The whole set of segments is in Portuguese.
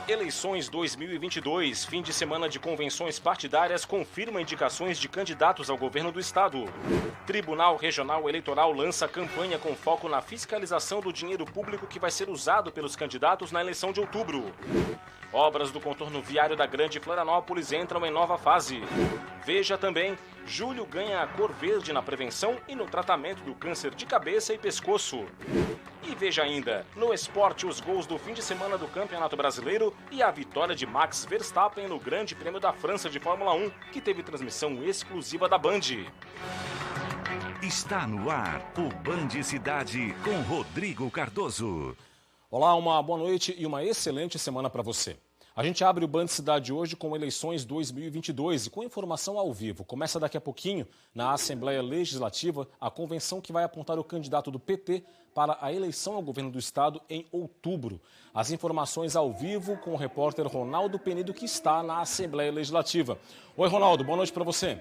Eleições 2022, fim de semana de convenções partidárias confirma indicações de candidatos ao governo do estado. Tribunal Regional Eleitoral lança campanha com foco na fiscalização do dinheiro público que vai ser usado pelos candidatos na eleição de outubro. Obras do contorno viário da Grande Florianópolis entram em nova fase. Veja também, julho ganha a cor verde na prevenção e no tratamento do câncer de cabeça e pescoço. E veja ainda, no esporte, os gols do fim de semana do Campeonato Brasileiro e a vitória de Max Verstappen no Grande Prêmio da França de Fórmula 1, que teve transmissão exclusiva da Band. Está no ar o Band Cidade com Rodrigo Cardoso. Olá, uma boa noite e uma excelente semana para você. A gente abre o Band Cidade hoje com eleições 2022 e com informação ao vivo. Começa daqui a pouquinho, na Assembleia Legislativa, a convenção que vai apontar o candidato do PT para a eleição ao governo do estado em outubro. As informações ao vivo com o repórter Ronaldo Penido, que está na Assembleia Legislativa. Oi, Ronaldo, boa noite para você.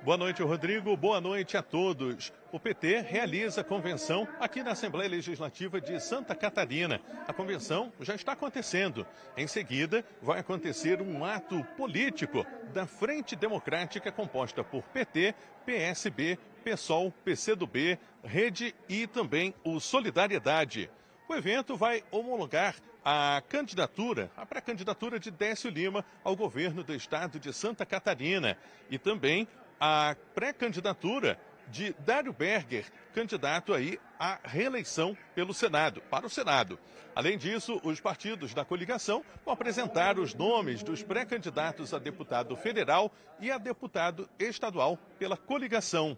Boa noite, Rodrigo. Boa noite a todos. O PT realiza a convenção aqui na Assembleia Legislativa de Santa Catarina. A convenção já está acontecendo. Em seguida, vai acontecer um ato político da Frente Democrática composta por PT, PSB, PSOL, PCdoB, Rede e também o Solidariedade. O evento vai homologar a candidatura, a pré-candidatura de Décio Lima ao governo do estado de Santa Catarina e também a pré-candidatura de Dário Berger, candidato aí à reeleição pelo Senado, para o Senado. Além disso, os partidos da coligação vão apresentar os nomes dos pré-candidatos a deputado federal e a deputado estadual pela coligação.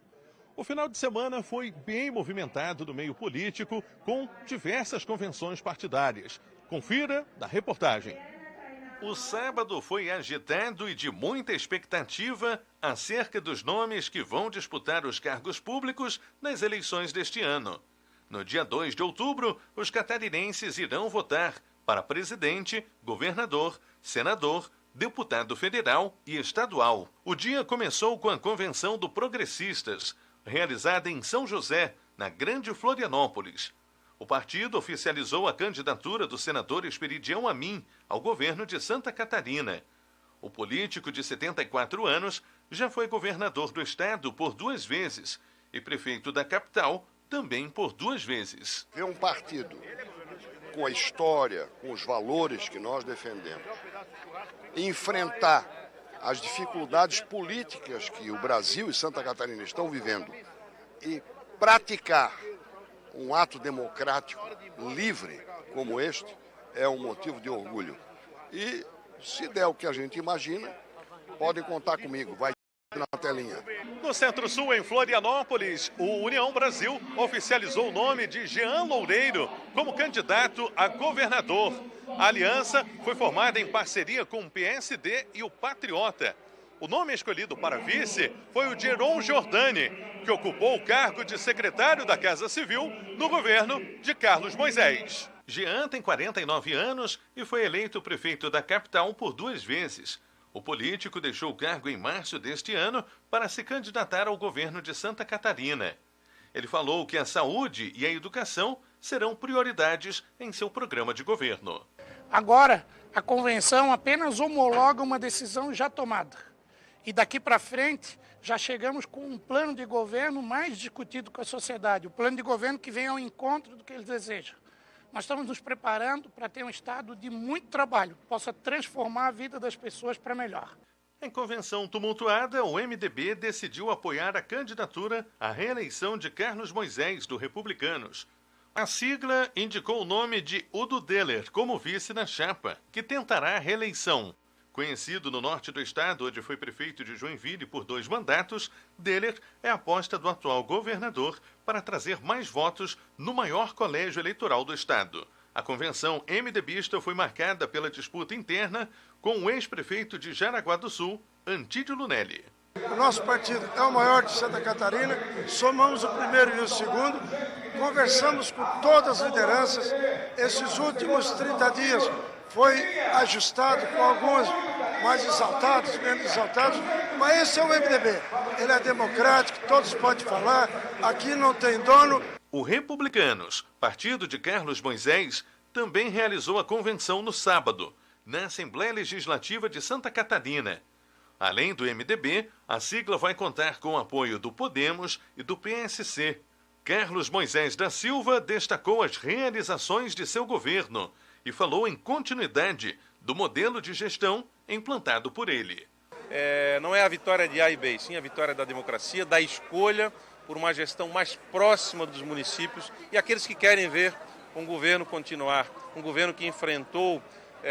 O final de semana foi bem movimentado no meio político, com diversas convenções partidárias. Confira na reportagem. O sábado foi agitado e de muita expectativa acerca dos nomes que vão disputar os cargos públicos nas eleições deste ano. No dia 2 de outubro, os catarinenses irão votar para presidente, governador, senador, deputado federal e estadual. O dia começou com a convenção do Progressistas, realizada em São José, na Grande Florianópolis. O partido oficializou a candidatura do senador Esperidião Amin ao governo de Santa Catarina. O político de 74 anos já foi governador do estado por 2 vezes e prefeito da capital também por 2 vezes. Ver um partido com a história, com os valores que nós defendemos, enfrentar as dificuldades políticas que o Brasil e Santa Catarina estão vivendo e praticar um ato democrático livre como este é um motivo de orgulho. E se der o que a gente imagina, podem contar comigo, vai na telinha. No Centro-Sul, em Florianópolis, o União Brasil oficializou o nome de Jean Loureiro como candidato a governador. A aliança foi formada em parceria com o PSD e o Patriota. O nome escolhido para vice foi o de Heron Giordani, que ocupou o cargo de secretário da Casa Civil no governo de Carlos Moisés. Jean tem 49 anos e foi eleito prefeito da capital por 2 vezes. O político deixou o cargo em março deste ano para se candidatar ao governo de Santa Catarina. Ele falou que a saúde e a educação serão prioridades em seu programa de governo. Agora, a convenção apenas homologa uma decisão já tomada. E daqui para frente, já chegamos com um plano de governo mais discutido com a sociedade. O plano de governo que vem ao encontro do que eles desejam. Nós estamos nos preparando para ter um estado de muito trabalho, que possa transformar a vida das pessoas para melhor. Em convenção tumultuada, o MDB decidiu apoiar a candidatura à reeleição de Carlos Moisés, do Republicanos. A sigla indicou o nome de Udo Deller como vice na chapa, que tentará a reeleição. Conhecido no norte do estado, onde foi prefeito de Joinville por 2 mandatos, Deller é a aposta do atual governador para trazer mais votos no maior colégio eleitoral do estado. A convenção MDBista foi marcada pela disputa interna com o ex-prefeito de Jaraguá do Sul, Antídio Lunelli. O nosso partido é o maior de Santa Catarina, somamos o primeiro e o segundo, conversamos com todas as lideranças. Esses últimos 30 dias foi ajustado com alguns mais exaltados, menos exaltados, mas esse é o MDB. Ele é democrático, todos podem falar, aqui não tem dono. O Republicanos, partido de Carlos Moisés, também realizou a convenção no sábado, na Assembleia Legislativa de Santa Catarina. Além do MDB, a sigla vai contar com o apoio do Podemos e do PSC. Carlos Moisés da Silva destacou as realizações de seu governo e falou em continuidade do modelo de gestão implantado por ele. Não é a vitória de A e B, sim a vitória da democracia, da escolha por uma gestão mais próxima dos municípios e aqueles que querem ver um governo continuar, um governo que enfrentou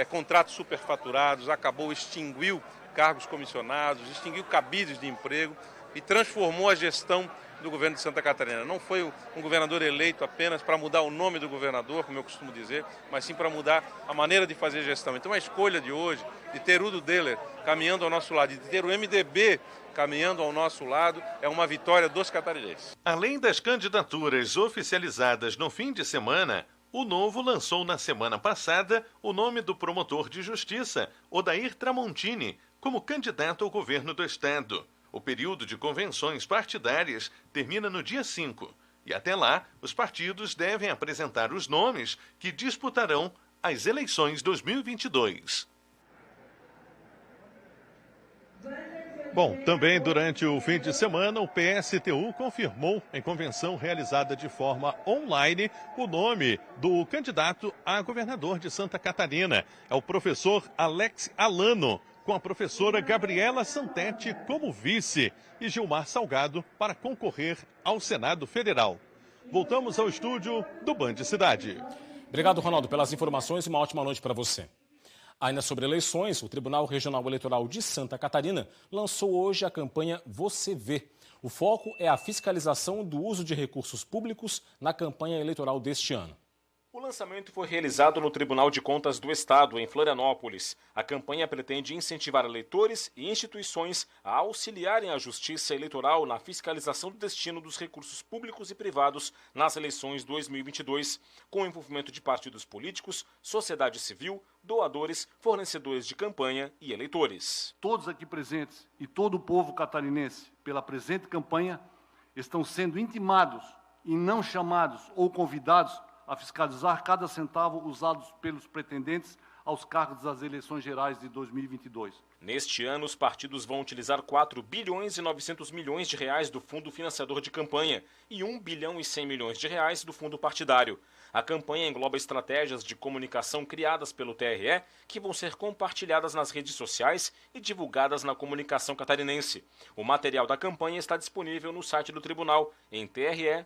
contratos superfaturados, extinguiu cargos comissionados, extinguiu cabides de emprego e transformou a gestão do governo de Santa Catarina. Não foi um governador eleito apenas para mudar o nome do governador, como eu costumo dizer, mas sim para mudar a maneira de fazer gestão. Então a escolha de hoje, de ter Udo Deller caminhando ao nosso lado, de ter o MDB caminhando ao nosso lado, é uma vitória dos catarinenses. Além das candidaturas oficializadas no fim de semana, o Novo lançou na semana passada o nome do promotor de justiça, Odair Tramontini, como candidato ao governo do estado. O período de convenções partidárias termina no dia 5 e até lá os partidos devem apresentar os nomes que disputarão as eleições 2022. Bom, também durante o fim de semana, o PSTU confirmou em convenção realizada de forma online o nome do candidato a governador de Santa Catarina. É o professor Alex Alano, com a professora Gabriela Santetti como vice e Gilmar Salgado para concorrer ao Senado Federal. Voltamos ao estúdio do Band Cidade. Obrigado, Ronaldo, pelas informações e uma ótima noite para você. Ainda sobre eleições, o Tribunal Regional Eleitoral de Santa Catarina lançou hoje a campanha Você Vê. O foco é a fiscalização do uso de recursos públicos na campanha eleitoral deste ano. O lançamento foi realizado no Tribunal de Contas do Estado, em Florianópolis. A campanha pretende incentivar eleitores e instituições a auxiliarem a Justiça Eleitoral na fiscalização do destino dos recursos públicos e privados nas eleições 2022, com o envolvimento de partidos políticos, sociedade civil, doadores, fornecedores de campanha e eleitores. Todos aqui presentes e todo o povo catarinense, pela presente campanha, estão sendo intimados e não chamados ou convidados a fiscalizar cada centavo usados pelos pretendentes aos cargos das eleições gerais de 2022. Neste ano, os partidos vão utilizar 4 bilhões e 900 milhões de reais do Fundo Financiador de Campanha e 1 bilhão e 100 milhões de reais do Fundo Partidário. A campanha engloba estratégias de comunicação criadas pelo TRE que vão ser compartilhadas nas redes sociais e divulgadas na comunicação catarinense. O material da campanha está disponível no site do Tribunal, em tre-sc.jus.br.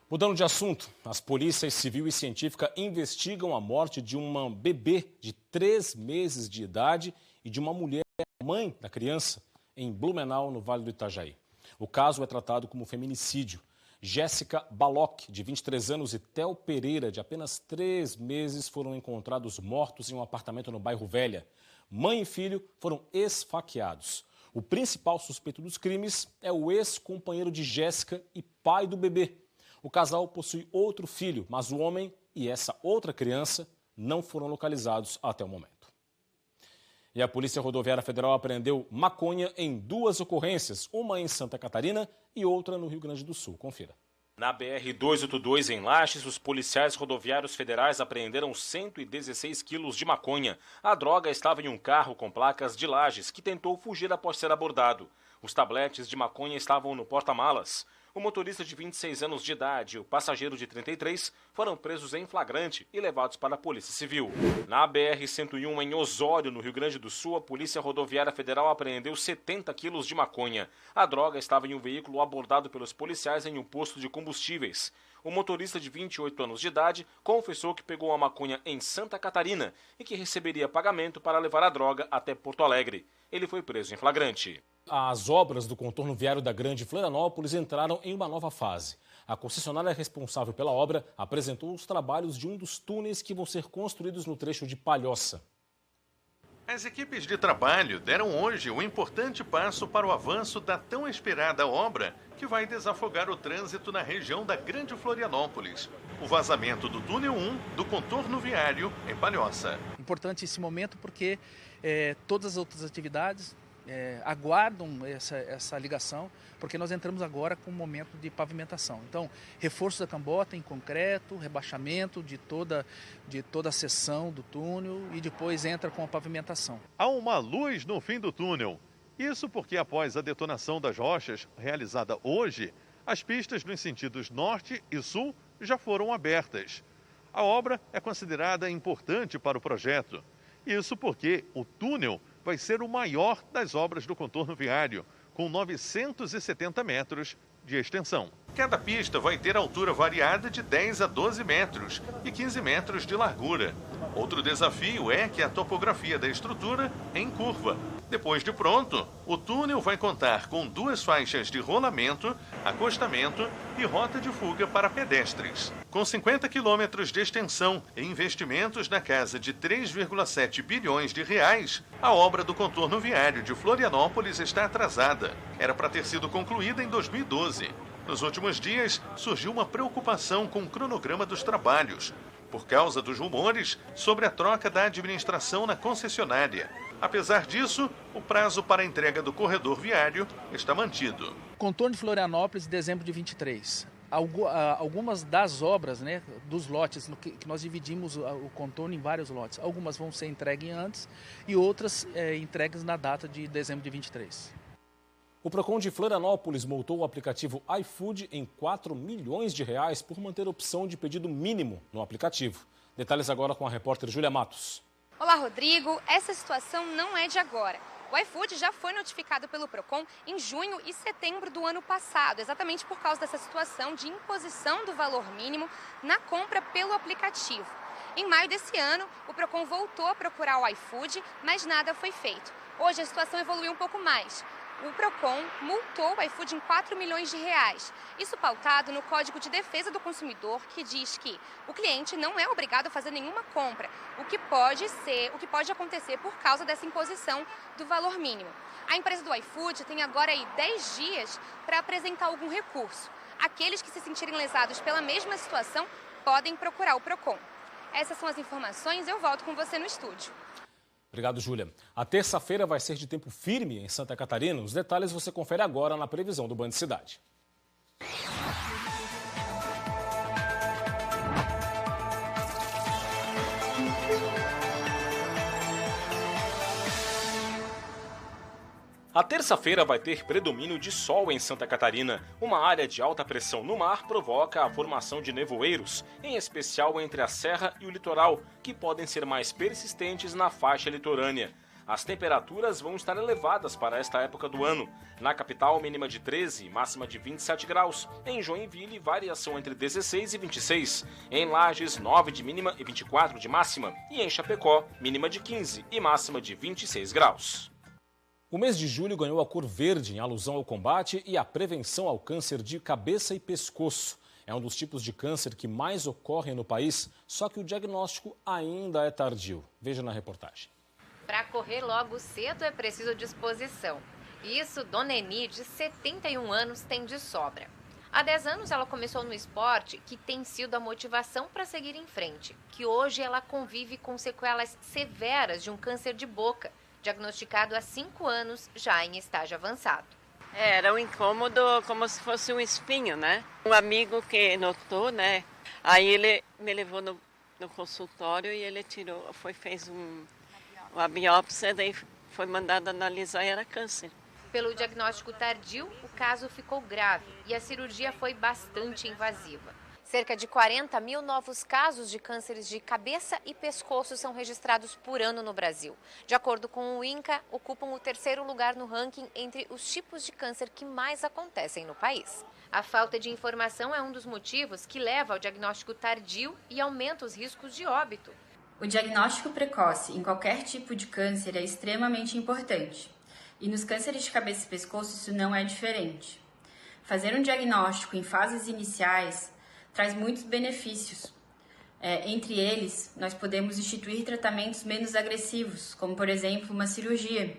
Mudando de assunto, as polícias civil e científica investigam a morte de uma bebê de 3 meses de idade e de uma mulher, mãe da criança, em Blumenau, no Vale do Itajaí. O caso é tratado como feminicídio. Jéssica Baloc, de 23 anos, e Theo Pereira, de apenas 3 meses, foram encontrados mortos em um apartamento no bairro Velha. Mãe e filho foram esfaqueados. O principal suspeito dos crimes é o ex-companheiro de Jéssica e pai do bebê. O casal possui outro filho, mas o homem e essa outra criança não foram localizados até o momento. E a Polícia Rodoviária Federal apreendeu maconha em 2 ocorrências, uma em Santa Catarina e outra no Rio Grande do Sul. Confira. Na BR-282, em Lages, os policiais rodoviários federais apreenderam 116 quilos de maconha. A droga estava em um carro com placas de Lages, que tentou fugir após ser abordado. Os tabletes de maconha estavam no porta-malas. O motorista de 26 anos de idade e o passageiro de 33 foram presos em flagrante e levados para a Polícia Civil. Na BR-101, em Osório, no Rio Grande do Sul, a Polícia Rodoviária Federal apreendeu 70 quilos de maconha. A droga estava em um veículo abordado pelos policiais em um posto de combustíveis. O motorista de 28 anos de idade confessou que pegou a maconha em Santa Catarina e que receberia pagamento para levar a droga até Porto Alegre. Ele foi preso em flagrante. As obras do contorno viário da Grande Florianópolis entraram em uma nova fase. A concessionária responsável pela obra apresentou os trabalhos de um dos túneis que vão ser construídos no trecho de Palhoça. As equipes de trabalho deram hoje um importante passo para o avanço da tão esperada obra que vai desafogar o trânsito na região da Grande Florianópolis. O vazamento do túnel 1 do contorno viário em Palhoça. Importante esse momento porque todas as outras atividades aguardam essa ligação, porque nós entramos agora com um momento de pavimentação. Então, reforço da cambota em concreto, rebaixamento de toda a seção do túnel e depois entra com a pavimentação. Há uma luz no fim do túnel. Isso porque após a detonação das rochas, realizada hoje, as pistas nos sentidos norte e sul já foram abertas. A obra é considerada importante para o projeto. Isso porque o túnel vai ser o maior das obras do contorno viário, com 970 metros de extensão. Cada pista vai ter altura variada de 10 a 12 metros e 15 metros de largura. Outro desafio é que a topografia da estrutura é em curva. Depois de pronto, o túnel vai contar com 2 faixas de rolamento, acostamento e rota de fuga para pedestres. Com 50 quilômetros de extensão e investimentos na casa de 3,7 bilhões de reais, a obra do contorno viário de Florianópolis está atrasada. Era para ter sido concluída em 2012. Nos últimos dias, surgiu uma preocupação com o cronograma dos trabalhos, por causa dos rumores sobre a troca da administração na concessionária. Apesar disso, o prazo para a entrega do corredor viário está mantido. Contorno de Florianópolis, dezembro de 23. Algumas das obras, dos lotes, que nós dividimos o contorno em vários lotes. Algumas vão ser entregues antes e outras entregues na data de dezembro de 23. O Procon de Florianópolis multou o aplicativo iFood em R$4 milhões por manter a opção de pedido mínimo no aplicativo. Detalhes agora com a repórter Júlia Matos. Olá, Rodrigo. Essa situação não é de agora. O iFood já foi notificado pelo Procon em junho e setembro do ano passado, exatamente por causa dessa situação de imposição do valor mínimo na compra pelo aplicativo. Em maio desse ano, o Procon voltou a procurar o iFood, mas nada foi feito. Hoje a situação evoluiu um pouco mais. O Procon multou o iFood em R$4 milhões. Isso pautado no Código de Defesa do Consumidor, que diz que o cliente não é obrigado a fazer nenhuma compra, o que pode acontecer por causa dessa imposição do valor mínimo. A empresa do iFood tem agora 10 dias para apresentar algum recurso. Aqueles que se sentirem lesados pela mesma situação podem procurar o Procon. Essas são as informações, eu volto com você no estúdio. Obrigado, Júlia. A terça-feira vai ser de tempo firme em Santa Catarina. Os detalhes você confere agora na previsão do Band Cidade. A terça-feira vai ter predomínio de sol em Santa Catarina. Uma área de alta pressão no mar provoca a formação de nevoeiros, em especial entre a serra e o litoral, que podem ser mais persistentes na faixa litorânea. As temperaturas vão estar elevadas para esta época do ano. Na capital, mínima de 13 e máxima de 27 graus. Em Joinville, variação entre 16 e 26. Em Lages, 9 de mínima e 24 de máxima. E em Chapecó, mínima de 15 e máxima de 26 graus. O mês de julho ganhou a cor verde em alusão ao combate e à prevenção ao câncer de cabeça e pescoço. É um dos tipos de câncer que mais ocorrem no país, só que o diagnóstico ainda é tardio. Veja na reportagem. Para correr logo cedo é preciso disposição. Isso, Dona Eni, de 71 anos, tem de sobra. Há 10 anos ela começou no esporte, que tem sido a motivação para seguir em frente. Que hoje ela convive com sequelas severas de um câncer de boca, diagnosticado há 5 anos, já em estágio avançado. Era um incômodo como se fosse um espinho, né? Um amigo que notou, né? Aí ele me levou no consultório e ele fez uma biópsia, daí foi mandado analisar e era câncer. Pelo diagnóstico tardio, o caso ficou grave e a cirurgia foi bastante invasiva. Cerca de 40 mil novos casos de cânceres de cabeça e pescoço são registrados por ano no Brasil. De acordo com o INCA, ocupam o 3º lugar no ranking entre os tipos de câncer que mais acontecem no país. A falta de informação é um dos motivos que leva ao diagnóstico tardio e aumenta os riscos de óbito. O diagnóstico precoce em qualquer tipo de câncer é extremamente importante. E nos cânceres de cabeça e pescoço isso não é diferente. Fazer um diagnóstico em fases iniciais traz muitos benefícios. Entre eles, nós podemos instituir tratamentos menos agressivos, como, por exemplo, uma cirurgia.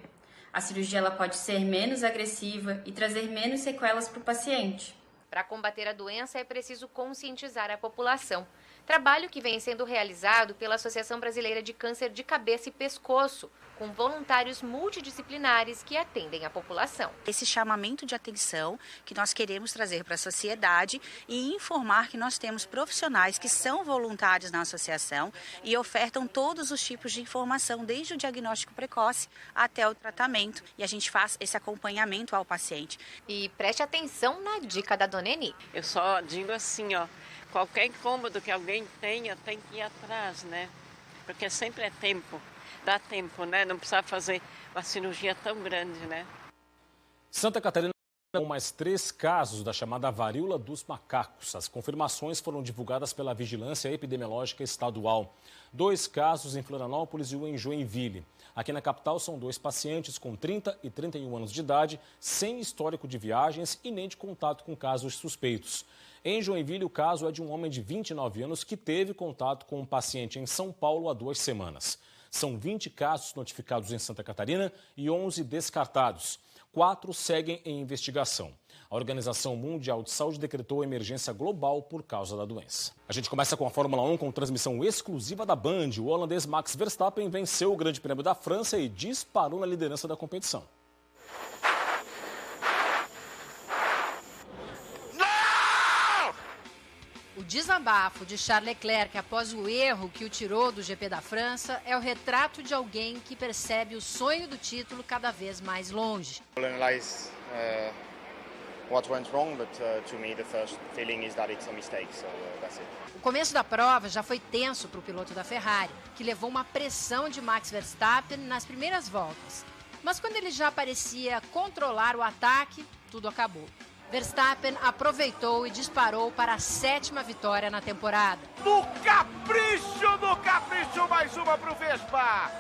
A cirurgia ela pode ser menos agressiva e trazer menos sequelas para o paciente. Para combater a doença é preciso conscientizar a população. Trabalho que vem sendo realizado pela Associação Brasileira de Câncer de Cabeça e Pescoço, com voluntários multidisciplinares que atendem a população. Esse chamamento de atenção que nós queremos trazer para a sociedade e informar que nós temos profissionais que são voluntários na associação e ofertam todos os tipos de informação, desde o diagnóstico precoce até o tratamento, e a gente faz esse acompanhamento ao paciente. E preste atenção na dica da Dona Eni. Eu só digo assim, ó, qualquer incômodo que alguém tenha, tem que ir atrás, né? Porque sempre é tempo. Dá tempo, né? Não precisa fazer uma cirurgia tão grande, né? Santa Catarina com mais 3 casos da chamada varíola dos macacos. As confirmações foram divulgadas pela Vigilância Epidemiológica Estadual. 2 casos em Florianópolis e 1 em Joinville. Aqui na capital são 2 pacientes com 30 e 31 anos de idade, sem histórico de viagens e nem de contato com casos suspeitos. Em Joinville, o caso é de um homem de 29 anos que teve contato com um paciente em São Paulo há 2 semanas. São 20 casos notificados em Santa Catarina e 11 descartados. 4 seguem em investigação. A Organização Mundial de Saúde decretou emergência global por causa da doença. A gente começa com a Fórmula 1 com transmissão exclusiva da Band. O holandês Max Verstappen venceu o Grande Prêmio da França e disparou na liderança da competição. O desabafo de Charles Leclerc após o erro que o tirou do GP da França é o retrato de alguém que percebe o sonho do título cada vez mais longe. O começo da prova já foi tenso para o piloto da Ferrari, que levou uma pressão de Max Verstappen nas primeiras voltas. Mas quando ele já parecia controlar o ataque, tudo acabou. Verstappen aproveitou e disparou para a 7ª vitória na temporada. No capricho, mais uma para o Vespa!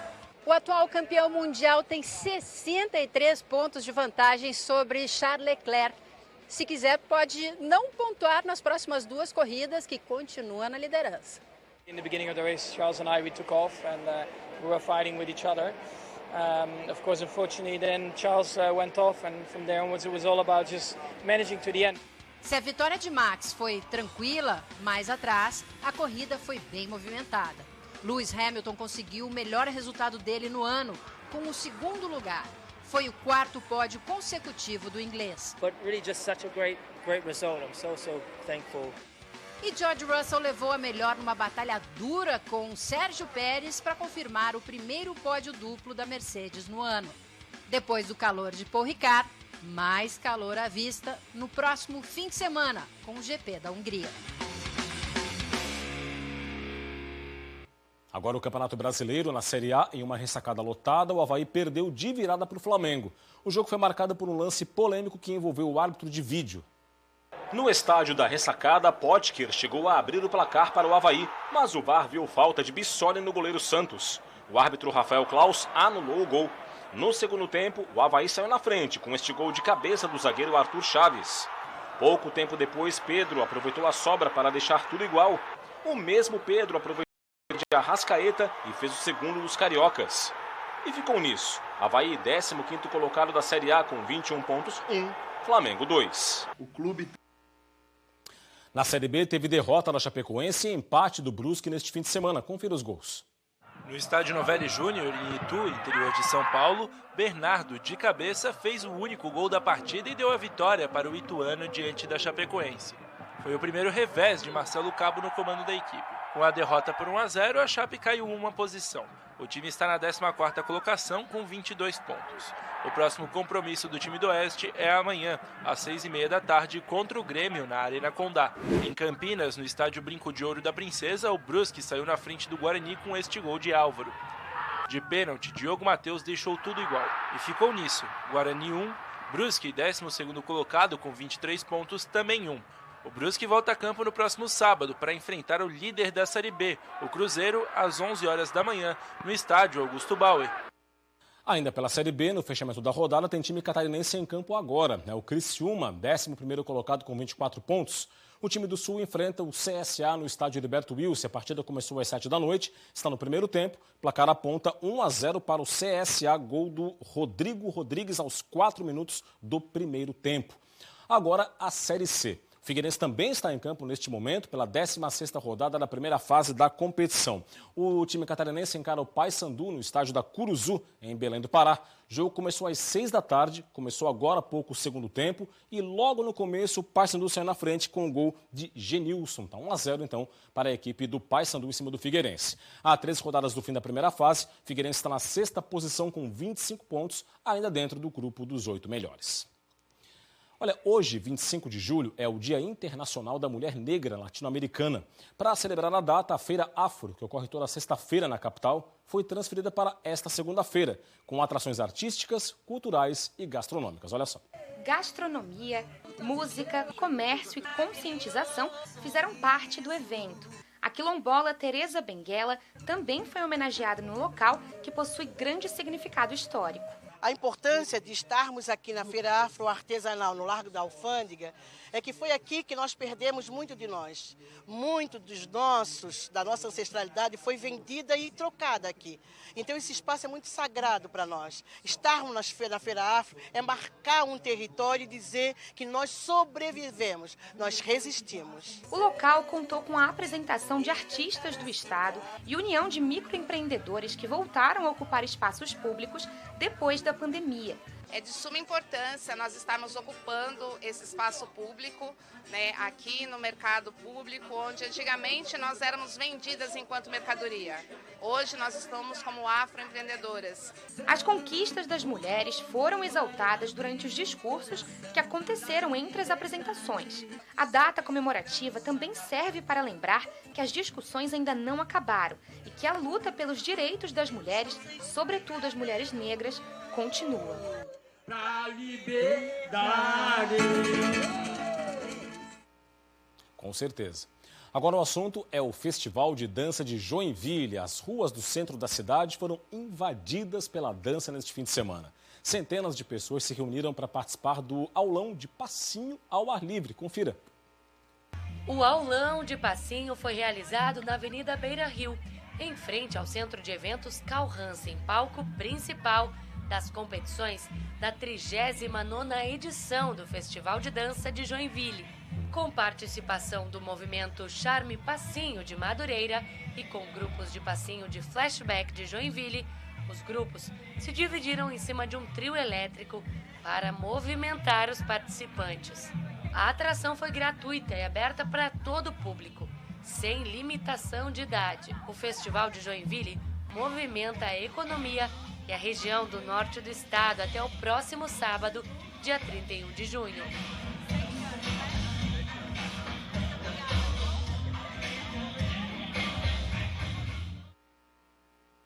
O atual campeão mundial tem 63 pontos de vantagem sobre Charles Leclerc. Se quiser, pode não pontuar nas próximas 2 corridas, que continua na liderança. In the beginning of the race, Charles and I, we took off and we were fighting with each other. Of course, unfortunately, then Charles went off, and from there onwards it was all about just managing to the end. Se a vitória de Max foi tranquila, mais atrás, a corrida foi bem movimentada. Lewis Hamilton conseguiu o melhor resultado dele no ano, com o 2º lugar. Foi o 4º pódio consecutivo do inglês. But really just such a great result. I'm so thankful. E George Russell levou a melhor numa batalha dura com Sérgio Pérez para confirmar o primeiro pódio duplo da Mercedes no ano. Depois do calor de Paul Ricard, mais calor à vista no próximo fim de semana, com o GP da Hungria. Agora o Campeonato Brasileiro, na Série A, em uma ressacada lotada, o Avaí perdeu de virada para o Flamengo. O jogo foi marcado por um lance polêmico que envolveu o árbitro de vídeo. No estádio da ressacada, Potker chegou a abrir o placar para o Avaí, mas o VAR viu falta de Bissoli no goleiro Santos. O árbitro Rafael Claus anulou o gol. No segundo tempo, o Avaí saiu na frente com este gol de cabeça do zagueiro Arthur Chaves. Pouco tempo depois, Pedro aproveitou a sobra para deixar tudo igual. O mesmo Pedro aproveitou de Arrascaeta e fez o segundo dos cariocas. E ficou nisso. Avaí, 15º colocado da Série A com 21 pontos, 1, Flamengo 2. O clube... Na Série B, teve derrota da Chapecoense e empate do Brusque neste fim de semana. Confira os gols. No estádio Novelli Júnior, em Itu, interior de São Paulo, Bernardo, de cabeça, fez o único gol da partida e deu a vitória para o ituano diante da Chapecoense. Foi o primeiro revés de Marcelo Cabo no comando da equipe. Com a derrota por 1-0, a Chape caiu uma posição. O time está na 14ª colocação com 22 pontos. O próximo compromisso do time do Oeste é amanhã, às 6h30 da tarde, contra o Grêmio, na Arena Condá. Em Campinas, no estádio Brinco de Ouro da Princesa, o Brusque saiu na frente do Guarani com este gol de Álvaro. De pênalti, Diogo Matheus deixou tudo igual. E ficou nisso, Guarani 1, Brusque, 12º colocado com 23 pontos, também 1. O Brusque volta a campo no próximo sábado para enfrentar o líder da Série B, o Cruzeiro, às 11 horas da manhã, no estádio Augusto Bauer. Ainda pela Série B, no fechamento da rodada, tem time catarinense em campo agora. O Criciúma, 11º colocado com 24 pontos. O time do Sul enfrenta o CSA no estádio Heriberto Wilson. A partida começou às 7 da noite, está no primeiro tempo. Placar aponta 1-0 para o CSA, gol do Rodrigo Rodrigues aos 4 minutos do primeiro tempo. Agora a Série C. Figueirense também está em campo neste momento pela 16ª rodada da primeira fase da competição. O time catarinense encara o Paysandu no estádio da Curuzu, em Belém do Pará. O jogo começou às 6 da tarde, começou agora há pouco o segundo tempo e logo no começo o Paysandu saiu na frente com o gol de Genilson. Está 1-0 então para a equipe do Paysandu em cima do Figueirense. Há 13 rodadas do fim da primeira fase, Figueirense está na 6ª posição com 25 pontos, ainda dentro do grupo dos 8 melhores. Olha, hoje, 25 de julho, é o Dia Internacional da Mulher Negra Latino-Americana. Para celebrar a data, a Feira Afro, que ocorre toda sexta-feira na capital, foi transferida para esta segunda-feira, com atrações artísticas, culturais e gastronômicas. Olha só. Gastronomia, música, comércio e conscientização fizeram parte do evento. A quilombola Teresa Benguela também foi homenageada no local, que possui grande significado histórico. A importância de estarmos aqui na Feira Afro Artesanal, no Largo da Alfândega, é que foi aqui que nós perdemos muito de nós. Muito da nossa ancestralidade foi vendida e trocada aqui. Então esse espaço é muito sagrado para nós. Estarmos na Feira Afro é marcar um território e dizer que nós sobrevivemos, nós resistimos. O local contou com a apresentação de artistas do estado e união de microempreendedores que voltaram a ocupar espaços públicos depois da pandemia. É de suma importância nós estarmos ocupando esse espaço público, né, aqui no mercado público, onde antigamente nós éramos vendidas enquanto mercadoria. Hoje nós estamos como afroempreendedoras. As conquistas das mulheres foram exaltadas durante os discursos que aconteceram entre as apresentações. A data comemorativa também serve para lembrar que as discussões ainda não acabaram e que a luta pelos direitos das mulheres, sobretudo as mulheres negras, continua. Pra liberdade. Com certeza. Agora o assunto é o Festival de Dança de Joinville. As ruas do centro da cidade foram invadidas pela dança neste fim de semana. Centenas de pessoas se reuniram para participar do aulão de passinho ao ar livre. Confira. O aulão de passinho foi realizado na Avenida Beira Rio, em frente ao Centro de Eventos Carl Hansen, palco principal das competições da 39ª edição do Festival de Dança de Joinville, com participação do movimento Charme Passinho de Madureira e com grupos de passinho de flashback de Joinville. Os grupos se dividiram em cima de um trio elétrico para movimentar os participantes. A atração foi gratuita e aberta para todo o público, sem limitação de idade. O Festival de Joinville movimenta a economia e a região do norte do estado até o próximo sábado, dia 31 de junho.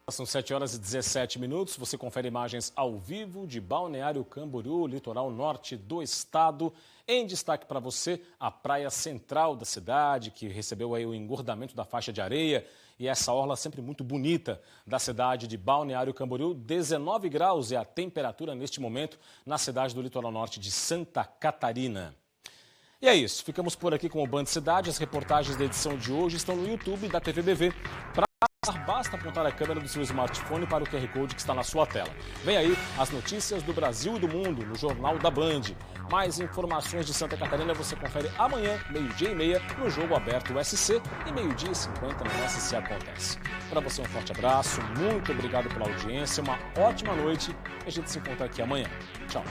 São 7h17. Você confere imagens ao vivo de Balneário Camboriú, litoral norte do estado. Em destaque para você, a praia central da cidade, que recebeu aí o engordamento da faixa de areia. E essa orla sempre muito bonita da cidade de Balneário Camboriú. 19 graus é a temperatura neste momento na cidade do litoral norte de Santa Catarina. E é isso, ficamos por aqui com o Band Cidade. As reportagens da edição de hoje estão no YouTube da TVBV. Basta apontar a câmera do seu smartphone para o QR Code que está na sua tela. Vem aí as notícias do Brasil e do mundo no Jornal da Band. Mais informações de Santa Catarina você confere amanhã, 12h30, no Jogo Aberto USC e 12h50 no SC Acontece. Para você um forte abraço, muito obrigado pela audiência, uma ótima noite e a gente se encontra aqui amanhã. Tchau.